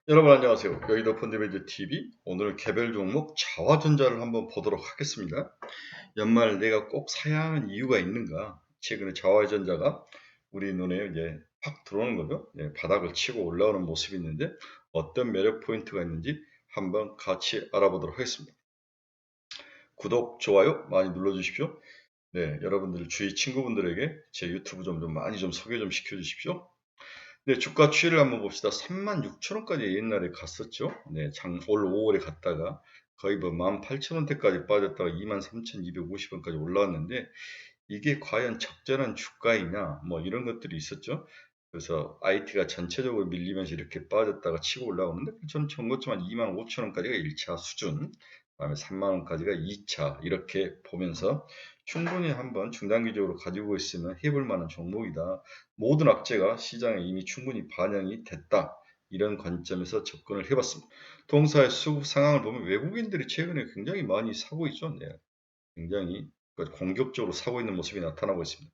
여러분 안녕하세요. 여의도 펀드매니저 TV 오늘 개별 종목 자화전자를 한번 보도록 하겠습니다. 연말 내가 꼭 사야 하는 이유가 있는가? 최근에 자화전자가 우리 눈에 이제 확 들어오는 거죠. 바닥을 치고 올라오는 모습이 있는데 어떤 매력 포인트가 있는지 한번 같이 알아보도록 하겠습니다. 구독, 좋아요 많이 눌러주십시오. 네, 여러분들 주위 친구분들에게 제 유튜브 좀 많이 좀 소개 좀 시켜주십시오. 네, 주가 추이를 한번 봅시다. 36,000원까지 옛날에 갔었죠. 네, 올 5월에 갔다가 거의 뭐 18,000원대까지 빠졌다가 23,250원까지 올라왔는데 이게 과연 적절한 주가이냐 뭐 이런 것들이 있었죠. 그래서 IT가 전체적으로 밀리면서 이렇게 빠졌다가 치고 올라오는데 저는 정거점 한 25,000원까지가 1차 수준, 그다음에 3만원까지가 2차 이렇게 보면서 충분히 한번 중단기적으로 가지고 있으면 해볼 만한 종목이다. 모든 악재가 시장에 이미 충분히 반영이 됐다. 이런 관점에서 접근을 해봤습니다. 동사의 수급 상황을 보면 외국인들이 최근에 굉장히 많이 사고 있죠. 네, 굉장히 공격적으로 사고 있는 모습이 나타나고 있습니다.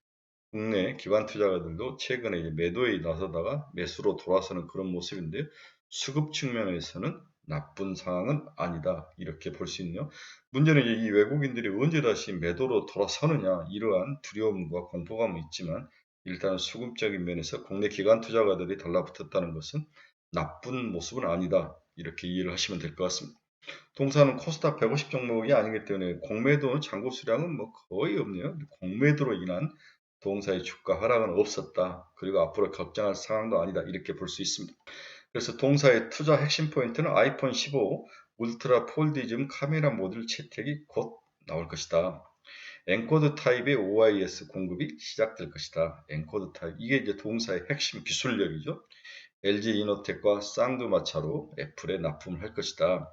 국내 기관 투자가들도 최근에 이제 매도에 나서다가 매수로 돌아서는 그런 모습인데 수급 측면에서는 나쁜 상황은 아니다 이렇게 볼 수 있네요. 문제는 이제 이 외국인들이 언제 다시 매도로 돌아서느냐 이러한 두려움과 공포감은 있지만 일단 수급적인 면에서 국내 기관 투자가들이 달라붙었다는 것은 나쁜 모습은 아니다 이렇게 이해를 하시면 될 것 같습니다. 동사는 코스닥 150 종목이 아니기 때문에 공매도 잔고 수량은 뭐 거의 없네요. 공매도로 인한 동사의 주가 하락은 없었다. 그리고 앞으로 걱정할 상황도 아니다. 이렇게 볼 수 있습니다. 그래서 동사의 투자 핵심 포인트는 아이폰 15 울트라 폴디즘 카메라 모듈 채택이 곧 나올 것이다. 엔코드 타입의 OIS 공급이 시작될 것이다. 엔코드 타입 이게 이제 동사의 핵심 기술력이죠. LG이노텍과 쌍두마차로 애플에 납품을 할 것이다.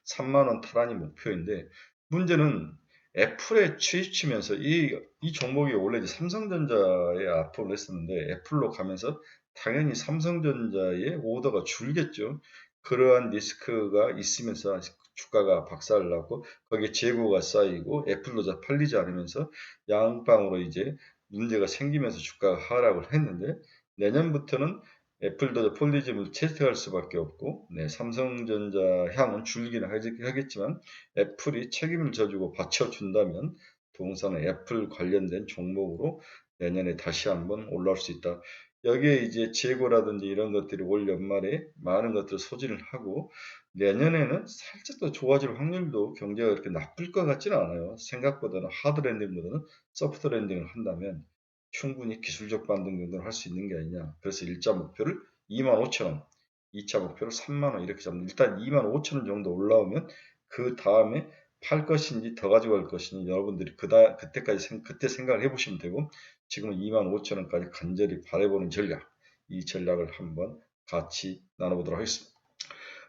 3만원 탈환이 목표인데 문제는 애플에 취입치면서 이 종목이 원래 이제 삼성전자에 앞으로 했었는데 애플로 가면서 당연히 삼성전자의 오더가 줄겠죠. 그러한 리스크가 있으면서 주가가 박살나고 거기에 재고가 쌓이고 애플도 팔리지 않으면서 양방으로 이제 문제가 생기면서 주가가 하락을 했는데 내년부터는 애플도 폴리즘을 채택할 수밖에 없고, 네, 삼성전자 향은 줄기는 하겠지만 애플이 책임을 져주고 받쳐준다면 동사는 애플 관련된 종목으로 내년에 다시 한번 올라올 수 있다. 여기에 이제 재고라든지 이런 것들이 올 연말에 많은 것들을 소진을 하고 내년에는 살짝 더 좋아질 확률도 경제가 그렇게 나쁠 것 같지는 않아요. 생각보다는 하드 랜딩보다는 소프트 랜딩을 한다면 충분히 기술적 반등 정도는 할 수 있는 게 아니냐. 그래서 1차 목표를 25,000원, 2차 목표를 3만원 이렇게 잡는 일단 25,000원 정도 올라오면 그 다음에 팔 것인지 더 가져갈 것인지 여러분들이 그때 생각을 해보시면 되고 지금은 25,000원까지 간절히 바라보는 전략, 이 전략을 한번 같이 나눠보도록 하겠습니다.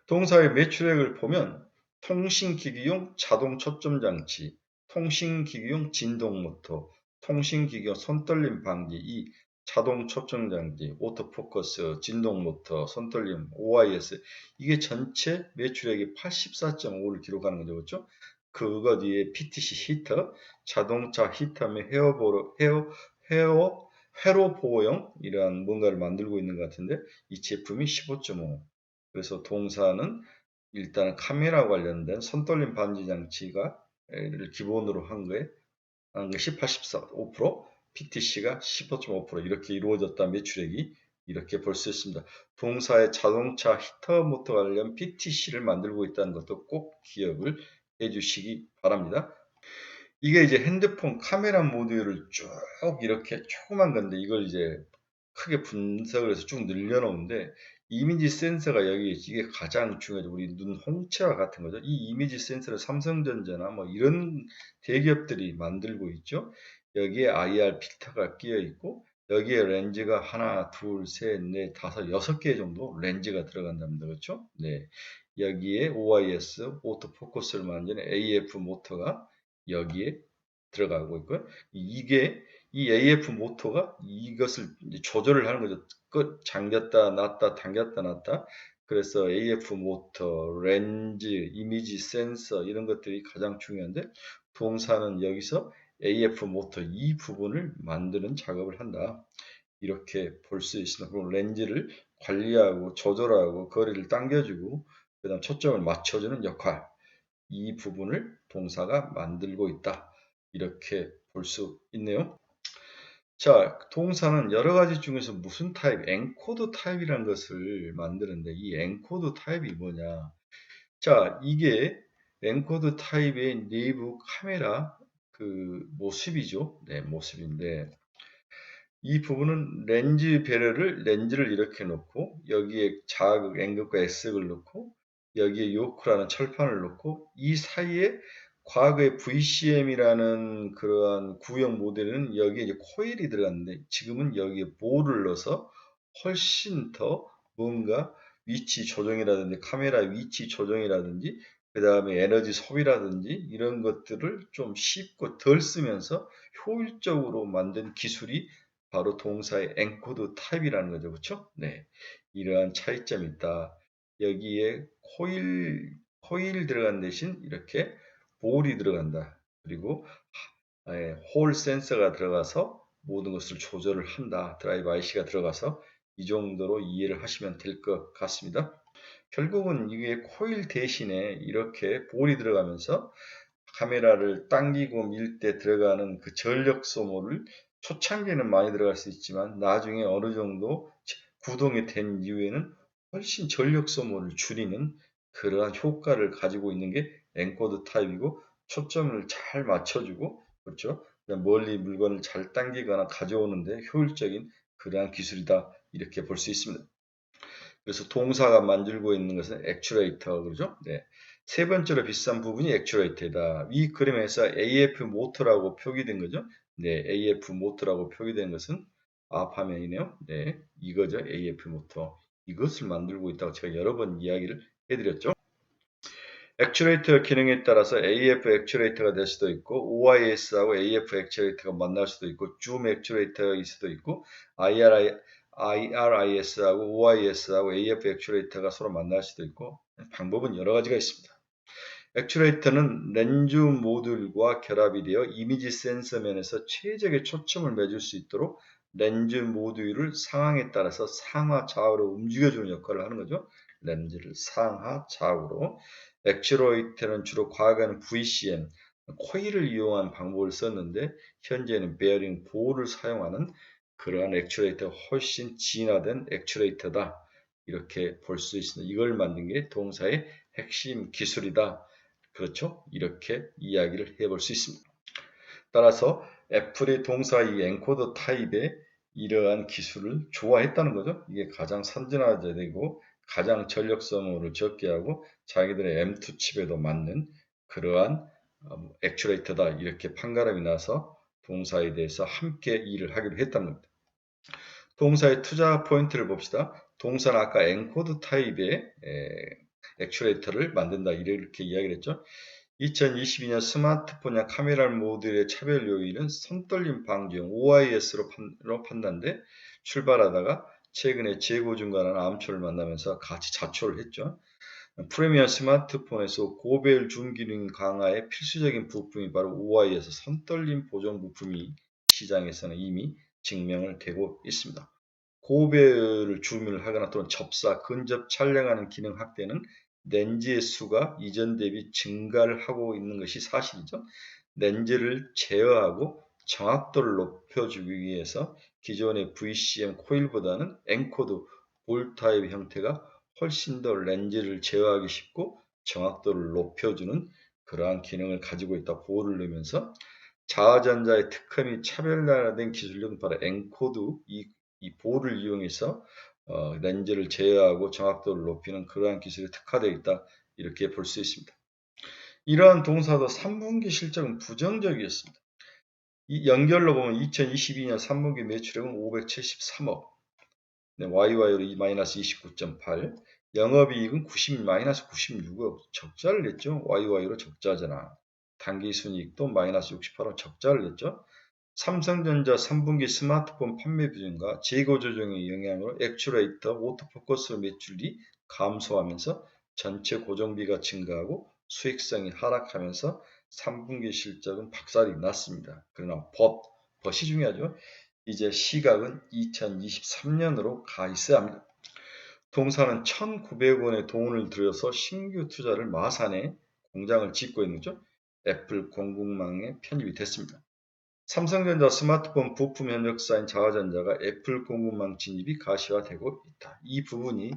동사의 매출액을 보면 통신기기용 자동 초점 장치, 통신기기용 진동 모터, 통신기기용 손떨림 방지, 이 자동 초점 장치, 오토포커스, 진동 모터, 손떨림, OIS 이게 전체 매출액이 84.5를 기록하는 거죠. 그렇죠? 그거 뒤에 PTC 히터, 자동차 히터 및 회로 보호용 이러한 뭔가를 만들고 있는 것 같은데 이 제품이 15.5. 그래서 동사는 일단 카메라 관련된 손떨림 반지 장치가 를 기본으로 한 것이 84.5%, PTC가 15.5% 이렇게 이루어졌다 매출액이 이렇게 볼 수 있습니다. 동사의 자동차 히터 모터 관련 PTC를 만들고 있다는 것도 꼭 기억을 해주시기 바랍니다. 이게 이제 핸드폰 카메라 모듈을 쭉 이렇게 조그만 건데 이걸 이제 크게 분석을 해서 쭉 늘려놓은데 이미지 센서가 여기 이게 가장 중요하죠. 우리 눈 홍채와 같은 거죠. 이 이미지 센서를 삼성전자나 뭐 이런 대기업들이 만들고 있죠. 여기에 IR 필터가 끼어 있고 여기에 렌즈가 하나, 둘, 셋, 넷, 다섯, 6개 정도 렌즈가 들어간답니다. 그렇죠? 네. 여기에 OIS, 오토포커스를 만드는 AF 모터가 여기에 들어가고 있고요. 이게 이 AF 모터가 이것을 조절을 하는 거죠. 끝 잠겼다 놨다 당겼다 놨다. 그래서 AF 모터, 렌즈, 이미지 센서 이런 것들이 가장 중요한데 동사는 여기서 AF 모터 이 부분을 만드는 작업을 한다. 이렇게 볼 수 있습니다. 그럼 렌즈를 관리하고 조절하고 거리를 당겨주고 그 다음 초점을 맞춰주는 역할, 이 부분을 동사가 만들고 있다. 이렇게 볼 수 있네요. 자, 동사는 여러 가지 중에서 무슨 타입, 엔코드 타입이라는 것을 만드는데 이 엔코드 타입이 뭐냐? 자, 이게 엔코드 타입의 내부 카메라 그 모습이죠. 네, 모습인데 이 부분은 렌즈를 이렇게 놓고 여기에 자극 N극과 S극을 놓고 여기에 요크라는 철판을 놓고 이 사이에 과거의 VCM이라는 그러한 구형 모델은 여기에 이제 코일이 들어갔는데 지금은 여기에 볼을 넣어서 훨씬 더 뭔가 위치 조정이라든지 카메라 위치 조정이라든지 그 다음에 에너지 소비라든지 이런 것들을 좀 쉽고 덜 쓰면서 효율적으로 만든 기술이 바로 동사의 엔코드 타입이라는 거죠. 그렇죠? 네. 이러한 차이점이 있다. 여기에 코일 들어간 대신 이렇게 볼이 들어간다. 그리고 홀 센서가 들어가서 모든 것을 조절을 한다. 드라이브 IC가 들어가서 이 정도로 이해를 하시면 될 것 같습니다. 결국은 이게 코일 대신에 이렇게 볼이 들어가면서 카메라를 당기고 밀 때 들어가는 그 전력 소모를 초창기에는 많이 들어갈 수 있지만 나중에 어느 정도 구동이 된 이후에는 훨씬 전력 소모를 줄이는 그러한 효과를 가지고 있는 게 엔코드 타입이고 초점을 잘 맞춰주고 그렇죠. 멀리 물건을 잘 당기거나 가져오는데 효율적인 그러한 기술이다 이렇게 볼 수 있습니다. 그래서 동사가 만들고 있는 것은 액추레이터 그러죠. 네. 세 번째로 비싼 부분이 액추레이터다. 이 그림에서 AF 모터라고 표기된 거죠. 네, AF 모터라고 표기된 것은 앞 화면이네요. 네, 이거죠. AF 모터. 이것을 만들고 있다고 제가 여러 번 이야기를 해드렸죠. 액추레이터 기능에 따라서 AF 액추레이터가 될 수도 있고 OIS하고 AF 액추레이터가 만날 수도 있고 줌 액추레이터일 수도 있고 IRIS하고 OIS하고 AF 액추레이터가 서로 만날 수도 있고 방법은 여러 가지가 있습니다. 액추레이터는 렌즈 모듈과 결합이 되어 이미지 센서 면에서 최적의 초점을 매줄 수 있도록 렌즈 모듈을 상황에 따라서 상하 좌우로 움직여주는 역할을 하는 거죠. 렌즈를 상하 좌우로. 액추레이터는 주로 과거에는 VCM, 코일을 이용한 방법을 썼는데 현재는 베어링 볼을 사용하는 그러한 액추레이터가 훨씬 진화된 액추레이터다. 이렇게 볼 수 있습니다. 이걸 만든 게 동사의 핵심 기술이다. 그렇죠? 이렇게 이야기를 해볼 수 있습니다. 따라서 애플의 동사 이 엔코더 타입의 이러한 기술을 좋아했다는 거죠. 이게 가장 선진화되고 가장 전력 소모를 적게 하고 자기들의 M2 칩에도 맞는 그러한 액추레이터다 이렇게 판가름이 나서 동사에 대해서 함께 일을 하기로 했다는 겁니다. 동사의 투자 포인트를 봅시다. 동사는 아까 엔코드 타입의 액추레이터를 만든다 이렇게 이야기를 했죠. 2022년 스마트폰이나 카메라 모듈의 차별 요인은 손떨림 방지용 OIS로 판단돼 출발하다가 최근에 재고 중간한 암초를 만나면서 같이 자초를 했죠. 프리미엄 스마트폰에서 고배율 줌 기능 강화의 필수적인 부품이 바로 OIS 손떨림 보정 부품이 시장에서는 이미 증명을 되고 있습니다. 고배율 줌을 하거나 또는 접사, 근접 촬영하는 기능 확대는 렌즈의 수가 이전 대비 증가를 하고 있는 것이 사실이죠. 렌즈를 제어하고 정확도를 높여주기 위해서 기존의 VCM 코일보다는 엔코드 볼 타입 형태가 훨씬 더 렌즈를 제어하기 쉽고 정확도를 높여주는 그러한 기능을 가지고 있다. 볼을 넣으면서 자화전자의 특허 및 차별화된 기술력은 바로 엔코드 이 볼을 이용해서 렌즈를 제어하고 정확도를 높이는 그러한 기술이 특화되어 있다. 이렇게 볼 수 있습니다. 이러한 동사도 3분기 실적은 부정적이었습니다. 이 연결로 보면 2022년 3분기 매출액은 573억, 네, YY로 마이너스 29.8, 영업이익은 마이너스 96억, 적자를 냈죠. YY로 적자잖아. 당기순이익도 마이너스 68억 적자를 냈죠. 삼성전자 3분기 스마트폰 판매 비중과 재고 조정의 영향으로 액추레이터, 오토포커스 매출이 감소하면서 전체 고정비가 증가하고 수익성이 하락하면서 3분기 실적은 박살이 났습니다. 그러나 벗이 중요하죠. 이제 시각은 2023년으로 가 있어야 합니다. 동사는 1,900원의 돈을 들여서 신규 투자를 마산에 공장을 짓고 있는 거죠. 애플 공급망에 편입이 됐습니다. 삼성전자 스마트폰 부품 협력사인 자화전자가 애플 공급망 진입이 가시화되고 있다. 이 부분이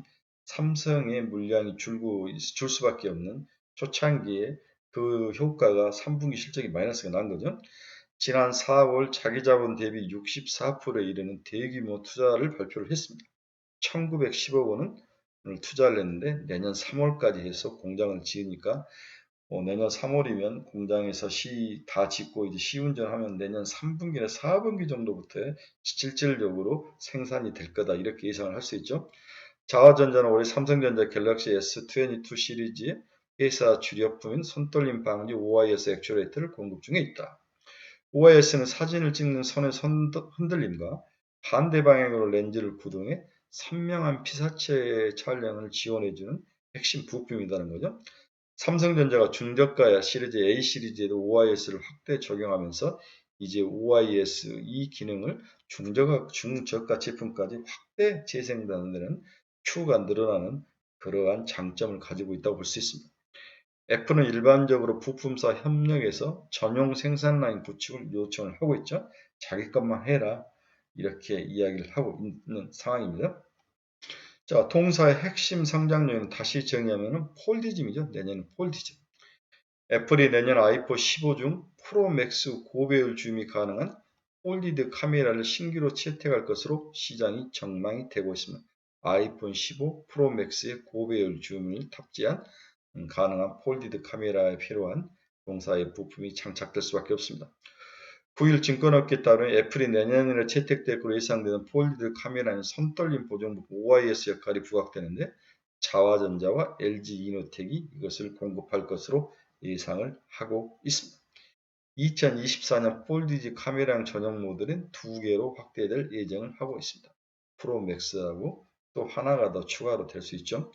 삼성의 물량이 줄 수밖에 없는 초창기에 그 효과가 3분기 실적이 마이너스가 난 거죠. 지난 4월 자기자본 대비 64%에 이르는 대규모 투자를 발표를 했습니다. 1910억 원을 투자를 했는데 내년 3월까지 해서 공장을 지으니까 내년 3월이면 공장에서 다 짓고 이제 시운전하면 내년 3분기나 4분기 정도부터 실질적으로 생산이 될 거다 이렇게 예상을 할 수 있죠. 자화전자는 올해 삼성전자 갤럭시 S22 시리즈의 회사 주력품인 손떨림 방지 OIS 액추에이터를 공급 중에 있다. OIS는 사진을 찍는 손의 흔들림과 반대 방향으로 렌즈를 구동해 선명한 피사체 촬영을 지원해주는 핵심 부품이라는 거죠. 삼성전자가 중저가 시리즈 A 시리즈에도 OIS를 확대 적용하면서 이제 OIS 이 기능을 중저가 제품까지 확대 재생하는 데는 추후가 늘어나는 그러한 장점을 가지고 있다고 볼 수 있습니다. 애플은 일반적으로 부품사 협력에서 전용 생산 라인 구축을 요청을 하고 있죠. 자기 것만 해라 이렇게 이야기를 하고 있는 상황입니다. 자, 동사의 핵심 성장 요인은 다시 정의하면 폴디즘이죠. 내년은 폴디즘. 애플이 내년 아이폰 15 중 프로 맥스 고배율 줌이 가능한 폴디드 카메라를 신규로 채택할 것으로 시장이 전망이 되고 있습니다. 아이폰 15 프로 맥스의 고배율 줌을 탑재한 가능한 폴디드 카메라에 필요한 동사의 부품이 장착될 수밖에 없습니다. 9일 증권업계에 따르면 애플이 내년에 채택될 것으로 예상되는 폴디드 카메라는 손떨림 보정부품 OIS 역할이 부각되는데 자화전자와 LG이노텍이 이것을 공급할 것으로 예상을 하고 있습니다. 2024년 폴디드 카메라용 전용 모델은 2개로 확대될 예정을 하고 있습니다. 프로맥스하고 또 하나가 더 추가로 될 수 있죠.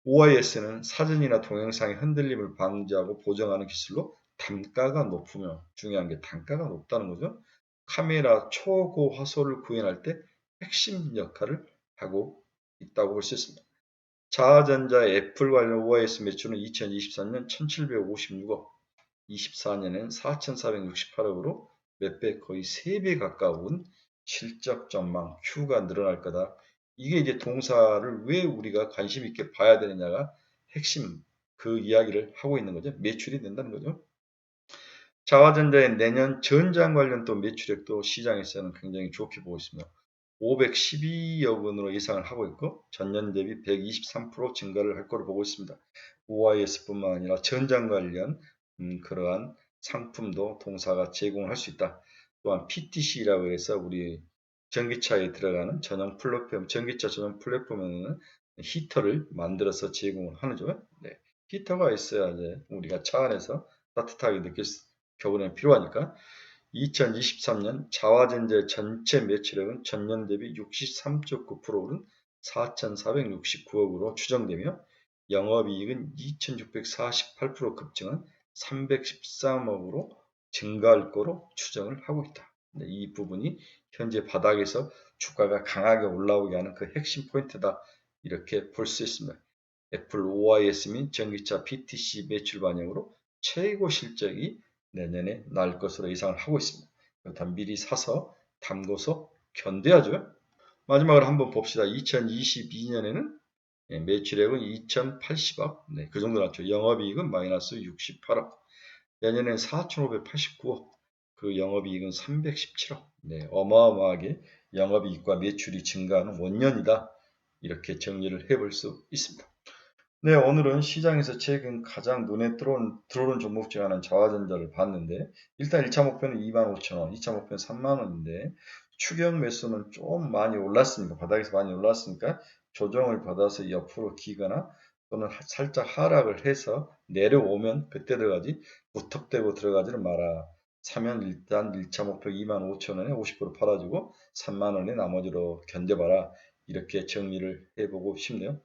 OIS는 사진이나 동영상의 흔들림을 방지하고 보정하는 기술로 단가가 높으며 중요한 게 단가가 높다는 거죠. 카메라 초고 화소를 구현할 때 핵심 역할을 하고 있다고 볼 수 있습니다. 자화전자의 애플 관련 OIS 매출은 2023년 1756억, 24년엔 4468억으로 몇 배 거의 3배 가까운 실적 전망 Q가 늘어날 거다. 이게 이제 동사를 왜 우리가 관심 있게 봐야 되느냐가 핵심 그 이야기를 하고 있는 거죠. 매출이 된다는 거죠. 자화전자의 내년 전장 관련 또 매출액도 시장에서는 굉장히 좋게 보고 있습니다. 512억 원으로 예상을 하고 있고 전년 대비 123% 증가를 할 것으로 보고 있습니다. OIS뿐만 아니라 전장 관련 그러한 상품도 동사가 제공할 수 있다. 또한 PTC라고 해서 우리 전기차에 들어가는 전용 플랫폼, 전기차 전용 플랫폼에는 히터를 만들어서 제공을 하죠. 네. 히터가 있어야 이제 우리가 차 안에서 따뜻하게 느낄 수, 겨울에 필요하니까. 2023년 자화전자의 전체 매출액은 전년 대비 63.9% 오른 4,469억으로 추정되며 영업이익은 2,648% 급증한 313억으로 증가할 거로 추정을 하고 있다. 이 부분이 현재 바닥에서 주가가 강하게 올라오게 하는 그 핵심 포인트다. 이렇게 볼 수 있습니다. 애플 OIS 및 전기차 PTC 매출 반영으로 최고 실적이 내년에 날 것으로 예상을 하고 있습니다. 일단 미리 사서 담궈서 견뎌야죠. 마지막으로 한번 봅시다. 2022년에는 매출액은 2,080억, 그 정도 났죠. 영업이익은 마이너스 68억, 내년엔 4,589억, 그 영업이익은 317억. 어마어마하게 영업이익과 매출이 증가하는 원년이다. 이렇게 정리를 해볼 수 있습니다. 네, 오늘은 시장에서 최근 가장 눈에 들어오는 종목 중 하나는 자화전자를 봤는데 일단 1차 목표는 25,000원, 2차 목표는 3만원인데 추경 매수는 좀 많이 올랐으니까 바닥에서 많이 올랐으니까 조정을 받아서 옆으로 기거나 또는 살짝 하락을 해서 내려오면 그때 들어가지 무턱대고 들어가지는 마라. 사면 일단 1차 목표 25,000원에 50% 팔아주고 3만원에 나머지로 견뎌봐라. 이렇게 정리를 해보고 싶네요.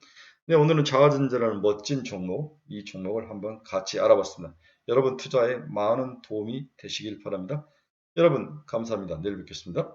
네, 오늘은 자화전자라는 멋진 종목, 이 종목을 한번 같이 알아봤습니다. 여러분 투자에 많은 도움이 되시길 바랍니다. 여러분 감사합니다. 내일 뵙겠습니다.